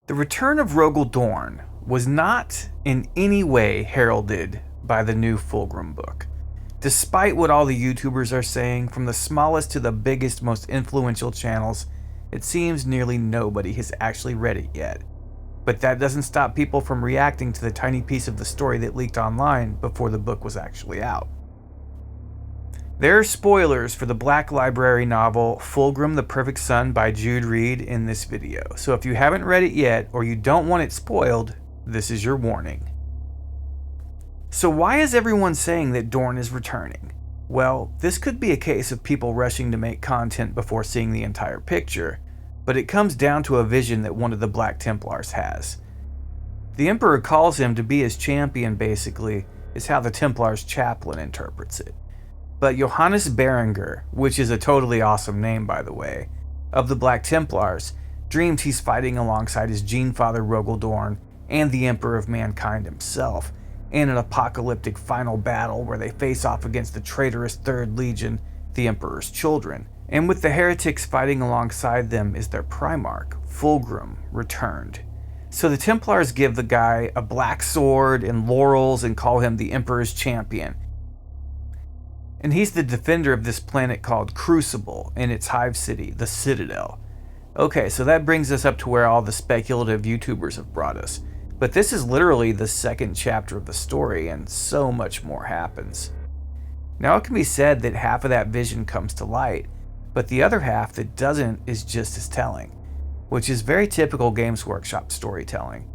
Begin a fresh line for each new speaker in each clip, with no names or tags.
The return of Rogal Dorn was not in any way heralded by the new Fulgrim book. Despite what all the YouTubers are saying, from the smallest to the biggest, most influential channels, it seems nearly nobody has actually read it yet. But that doesn't stop people from reacting to the tiny piece of the story that leaked online before the book was actually out. There are spoilers for the Black Library novel Fulgrim The Perfect Son by Jude Reed in this video, so if you haven't read it yet or you don't want it spoiled, this is your warning. So why is everyone saying that Dorn is returning? Well, this could be a case of people rushing to make content before seeing the entire picture, but it comes down to a vision that one of the Black Templars has. The Emperor calls him to be his champion, basically, is how the Templars' chaplain interprets it. But Johannes Berengar, which is a totally awesome name by the way, of the Black Templars, dreams he's fighting alongside his gene father Rogal Dorn and the Emperor of Mankind himself in an apocalyptic final battle where they face off against the traitorous Third Legion, the Emperor's children. And with the heretics fighting alongside them is their Primarch, Fulgrim, returned. So the Templars give the guy a black sword and laurels and call him the Emperor's champion. And he's the defender of this planet called Crucible in its hive city, the Citadel. Okay, so that brings us up to where all the speculative YouTubers have brought us. But this is literally the second chapter of the story, and so much more happens. Now it can be said that half of that vision comes to light, but the other half that doesn't is just as telling, which is very typical Games Workshop storytelling.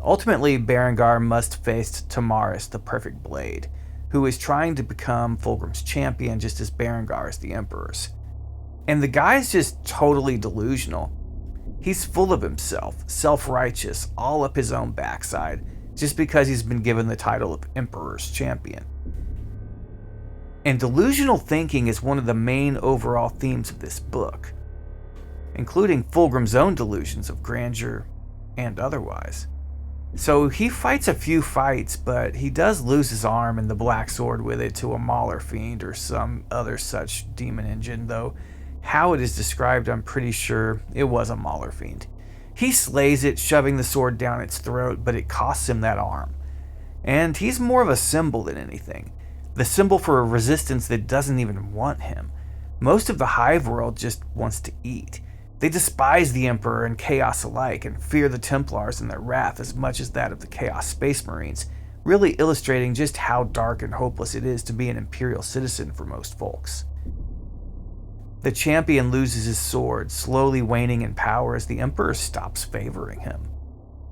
Ultimately, Berengar must face Tamaris, the Perfect Blade, who is trying to become Fulgrim's champion just as Berengar is the Emperor's. And the guy's just totally delusional. He's full of himself, self-righteous, all up his own backside, just because he's been given the title of Emperor's champion. And delusional thinking is one of the main overall themes of this book, including Fulgrim's own delusions of grandeur and otherwise. So he fights a few fights, but he does lose his arm and the black sword with it to a Mauler fiend or some other such demon engine, though how it is described I'm pretty sure it was a Mauler fiend. He slays it, shoving the sword down its throat, but it costs him that arm. And he's more of a symbol than anything. The symbol for a resistance that doesn't even want him. Most of the hive world just wants to eat. They despise the Emperor and Chaos alike and fear the Templars and their wrath as much as that of the Chaos Space Marines, really illustrating just how dark and hopeless it is to be an Imperial citizen for most folks. The champion loses his sword, slowly waning in power as the Emperor stops favoring him.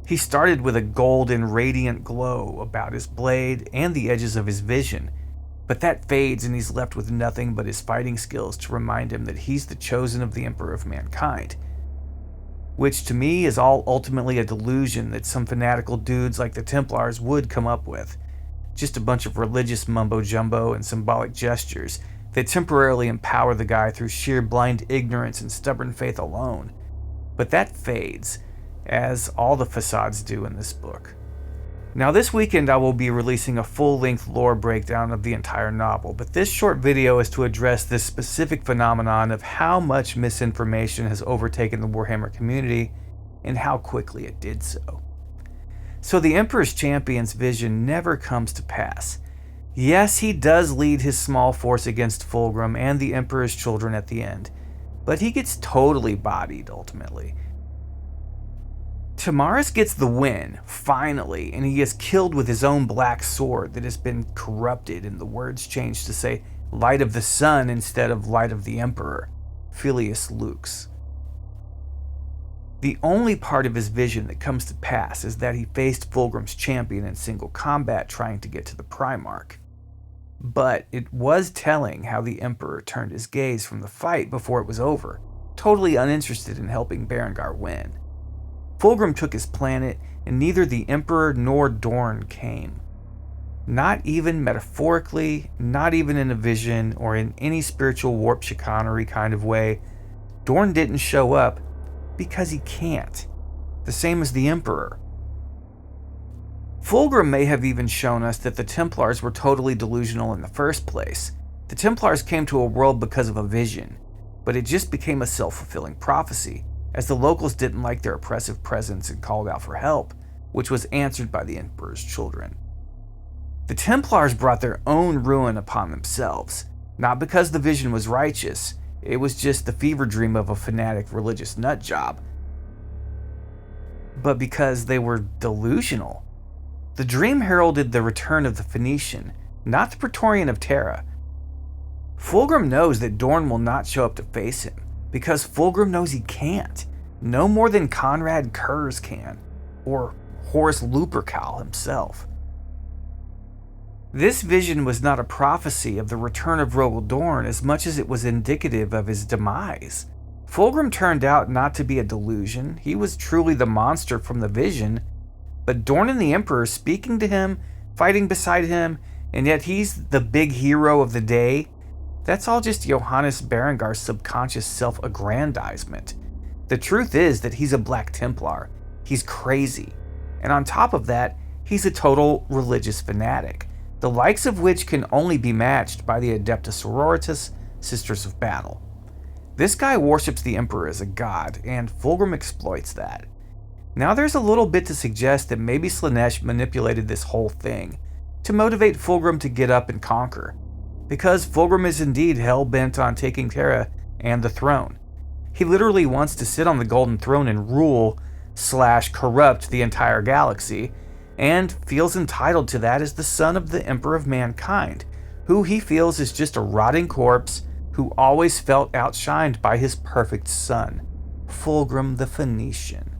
He started with a golden, radiant glow about his blade and the edges of his vision, but that fades and he's left with nothing but his fighting skills to remind him that he's the chosen of the Emperor of Mankind. Which to me is all ultimately a delusion that some fanatical dudes like the Templars would come up with. Just a bunch of religious mumbo-jumbo and symbolic gestures that temporarily empower the guy through sheer blind ignorance and stubborn faith alone. But that fades, as all the facades do in this book. Now this weekend I will be releasing a full-length lore breakdown of the entire novel, but this short video is to address this specific phenomenon of how much misinformation has overtaken the Warhammer community and how quickly it did so. So the Emperor's champion's vision never comes to pass. Yes, he does lead his small force against Fulgrim and the Emperor's children at the end, but he gets totally bodied ultimately. Tamaris gets the win, finally, and he is killed with his own black sword that has been corrupted and the words changed to say Light of the Sun instead of Light of the Emperor, Filius Lux. The only part of his vision that comes to pass is that he faced Fulgrim's champion in single combat trying to get to the Primarch. But it was telling how the Emperor turned his gaze from the fight before it was over, totally uninterested in helping Berengar win. Fulgrim took his planet, and neither the Emperor nor Dorn came. Not even metaphorically, not even in a vision, or in any spiritual warp chicanery kind of way. Dorn didn't show up because he can't. The same as the Emperor. Fulgrim may have even shown us that the Templars were totally delusional in the first place. The Templars came to a world because of a vision, but it just became a self-fulfilling prophecy, as the locals didn't like their oppressive presence and called out for help, which was answered by the Emperor's children. The Templars brought their own ruin upon themselves, not because the vision was righteous, it was just the fever dream of a fanatic religious nutjob, but because they were delusional. The dream heralded the return of the Phoenician, not the Praetorian of Terra. Fulgrim knows that Dorn will not show up to face him, because Fulgrim knows he can't, no more than Conrad Kurz can, or Horus Lupercal himself. This vision was not a prophecy of the return of Rogal Dorn as much as it was indicative of his demise. Fulgrim turned out not to be a delusion, he was truly the monster from the vision, but Dorn and the Emperor speaking to him, fighting beside him, and yet he's the big hero of the day, that's all just Johannes Berengar's subconscious self-aggrandizement. The truth is that he's a Black Templar, he's crazy, and on top of that, he's a total religious fanatic, the likes of which can only be matched by the Adeptus Sororitas, Sisters of Battle. This guy worships the Emperor as a god, and Fulgrim exploits that. Now there's a little bit to suggest that maybe Slaanesh manipulated this whole thing to motivate Fulgrim to get up and conquer, because Fulgrim is indeed hell-bent on taking Terra and the throne. He literally wants to sit on the Golden Throne and rule/corrupt the entire galaxy, and feels entitled to that as the son of the Emperor of Mankind, who he feels is just a rotting corpse who always felt outshined by his perfect son, Fulgrim the Phoenician.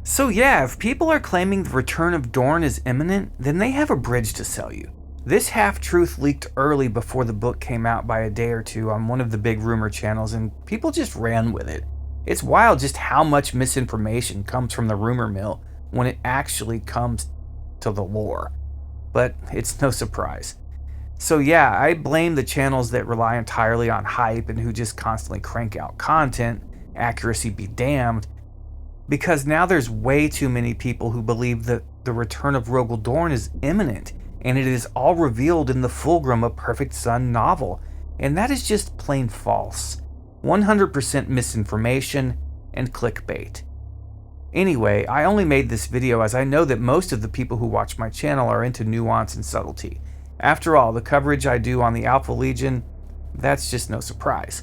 So yeah, if people are claiming the return of Dorn is imminent, then they have a bridge to sell you. This half-truth leaked early before the book came out by a day or two on one of the big rumor channels, and people just ran with it. It's wild just how much misinformation comes from the rumor mill when it actually comes to the lore. But it's no surprise. So yeah, I blame the channels that rely entirely on hype and who just constantly crank out content, accuracy be damned, because now there's way too many people who believe that the return of Rogal Dorn is imminent, and it is all revealed in the Fulgrim The Perfect Son novel, and that is just plain false. 100% misinformation and clickbait. Anyway, I only made this video as I know that most of the people who watch my channel are into nuance and subtlety. After all, the coverage I do on the Alpha Legion, that's just no surprise.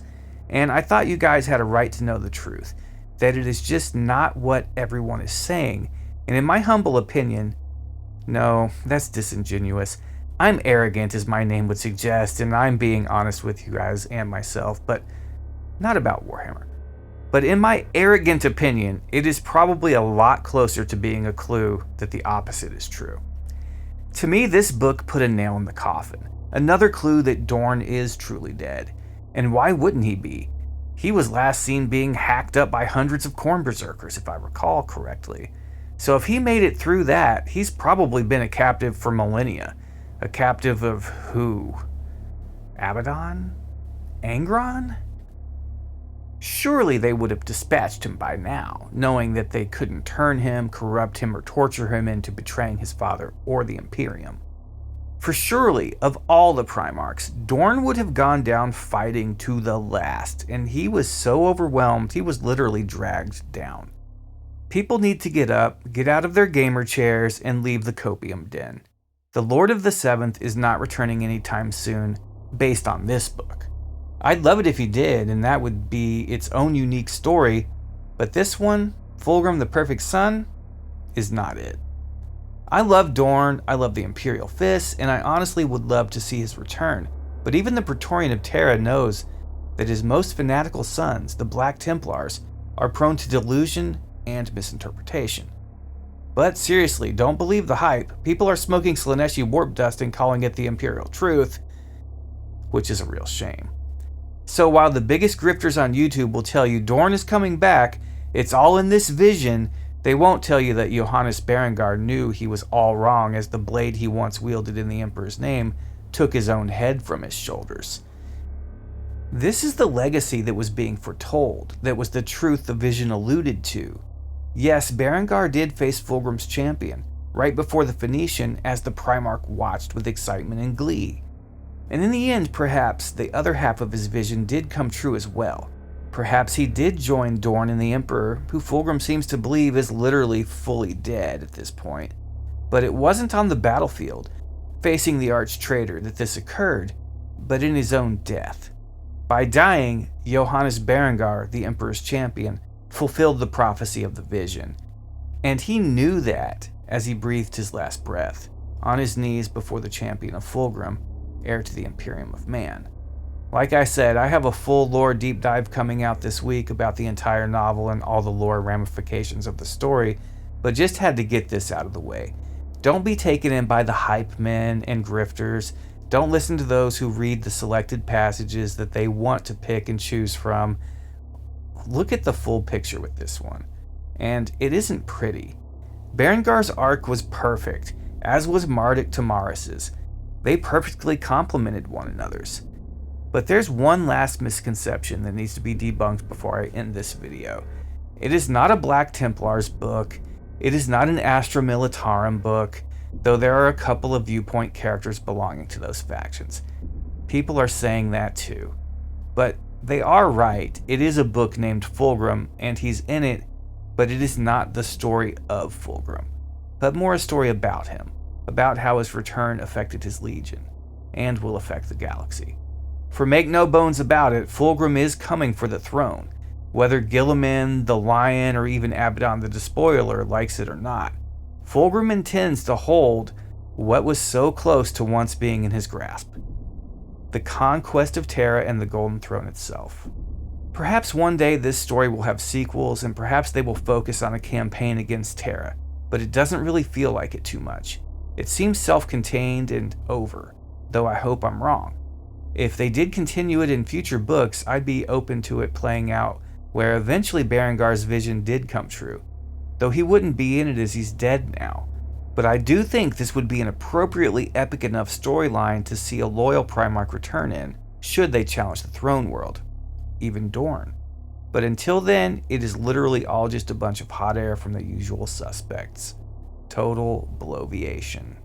And I thought you guys had a right to know the truth, that it is just not what everyone is saying, and in my humble opinion, no, that's disingenuous. I'm arrogant as my name would suggest, and I'm being honest with you guys and myself, but not about Warhammer. But in my arrogant opinion, it is probably a lot closer to being a clue that the opposite is true. To me, this book put a nail in the coffin. Another clue that Dorn is truly dead. And why wouldn't he be? He was last seen being hacked up by hundreds of Khorne berserkers, if I recall correctly. So if he made it through that, he's probably been a captive for millennia. A captive of who? Abaddon? Angron? Surely they would have dispatched him by now, knowing that they couldn't turn him, corrupt him, or torture him into betraying his father or the Imperium. For surely, of all the Primarchs, Dorn would have gone down fighting to the last, and he was so overwhelmed he was literally dragged down. People need to get up, get out of their gamer chairs, and leave the copium den. The Lord of the Seventh is not returning anytime soon, based on this book. I'd love it if he did, and that would be its own unique story, but this one, Fulgrim The Perfect Son, is not it. I love Dorn, I love the Imperial Fists, and I honestly would love to see his return, but even the Praetorian of Terra knows that his most fanatical sons, the Black Templars, are prone to delusion and misinterpretation. But seriously, don't believe the hype. People are smoking Slaaneshi warp dust and calling it the Imperial Truth, which is a real shame. So while the biggest grifters on YouTube will tell you Dorn is coming back, it's all in this vision, they won't tell you that Johannes Berengar knew he was all wrong as the blade he once wielded in the Emperor's name took his own head from his shoulders. This is the legacy that was being foretold, that was the truth the vision alluded to. Yes, Berengar did face Fulgrim's champion, right before the Phoenician as the Primarch watched with excitement and glee. And in the end, perhaps, the other half of his vision did come true as well. Perhaps he did join Dorn and the Emperor, who Fulgrim seems to believe is literally fully dead at this point. But it wasn't on the battlefield, facing the arch-traitor, that this occurred, but in his own death. By dying, Johannes Berengar, the Emperor's champion, fulfilled the prophecy of the vision. And he knew that as he breathed his last breath, on his knees before the champion of Fulgrim, heir to the Imperium of Man. Like I said, I have a full lore deep dive coming out this week about the entire novel and all the lore ramifications of the story, but just had to get this out of the way. Don't be taken in by the hype men and grifters. Don't listen to those who read the selected passages that they want to pick and choose from. Look at the full picture with this one. And it isn't pretty. Berengar's arc was perfect, as was Marduk Tamaris's. They perfectly complemented one another's. But there's one last misconception that needs to be debunked before I end this video. It is not a Black Templars book. It is not an Astra Militarum book, though there are a couple of viewpoint characters belonging to those factions. People are saying that too. But they are right. It is a book named Fulgrim, and he's in it, but it is not the story of Fulgrim, but more a story about him, about how his return affected his legion, and will affect the galaxy. For make no bones about it, Fulgrim is coming for the throne, whether Guilliman, the Lion, or even Abaddon the Despoiler likes it or not. Fulgrim intends to hold what was so close to once being in his grasp: the conquest of Terra and the Golden Throne itself. Perhaps one day this story will have sequels, and perhaps they will focus on a campaign against Terra, but it doesn't really feel like it too much. It seems self-contained and over, though I hope I'm wrong. If they did continue it in future books, I'd be open to it playing out where eventually Berengar's vision did come true, though he wouldn't be in it as he's dead now. But I do think this would be an appropriately epic enough storyline to see a loyal Primarch return in, should they challenge the throne world, even Dorn. But until then, it is literally all just a bunch of hot air from the usual suspects. Total bloviation.